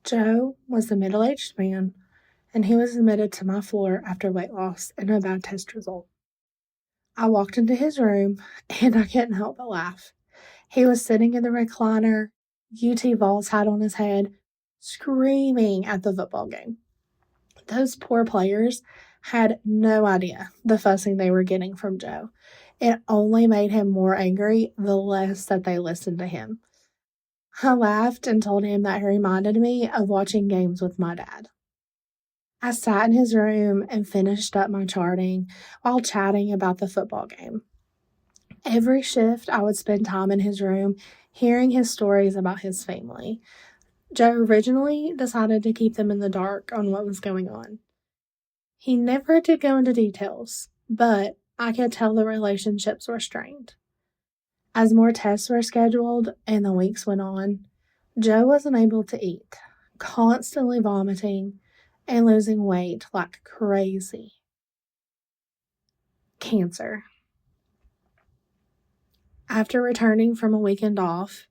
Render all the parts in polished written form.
Joe was a middle-aged man, and he was admitted to my floor after weight loss and a bad test result. I walked into his room, and I couldn't help but laugh. He was sitting in the recliner, UT Vols hat on his head, screaming at the football game. Those poor players had no idea the fussing they were getting from Joe. It only made him more angry the less that they listened to him. I laughed and told him that he reminded me of watching games with my dad. I sat in his room and finished up my charting while chatting about the football game. Every shift, I would spend time in his room hearing his stories about his family. Joe originally decided to keep them in the dark on what was going on. He never did go into details, but I could tell the relationships were strained. As more tests were scheduled and the weeks went on, Joe wasn't able to eat, constantly vomiting and losing weight like crazy. Cancer. After returning from a weekend off,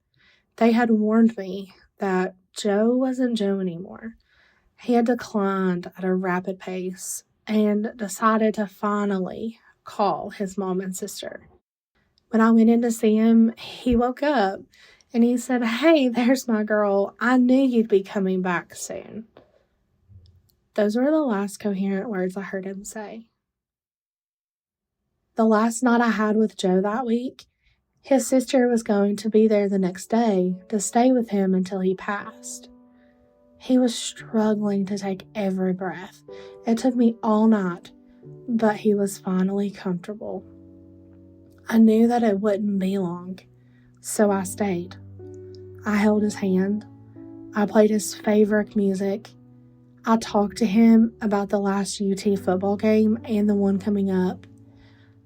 they had warned me that Joe wasn't Joe anymore. He had declined at a rapid pace and decided to finally call his mom and sister. When I went in to see him, he woke up and he said, "Hey, there's my girl. I knew you'd be coming back soon." Those were the last coherent words I heard him say. The last night I had with Joe that week, his sister was going to be there the next day to stay with him until he passed. He was struggling to take every breath. It took me all night, but he was finally comfortable. I knew that it wouldn't be long, so I stayed. I held his hand. I played his favorite music. I talked to him about the last UT football game and the one coming up.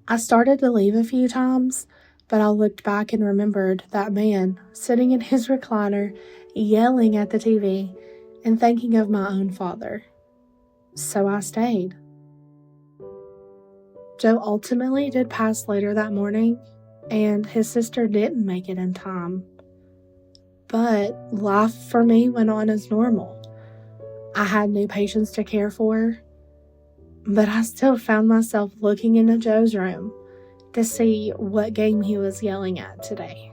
I started to leave a few times, but I looked back and remembered that man sitting in his recliner, yelling at the TV, and thinking of my own father. So I stayed. Joe ultimately did pass later that morning, and his sister didn't make it in time. But life for me went on as normal. I had new patients to care for, but I still found myself looking into Joe's room to see what game he was yelling at today.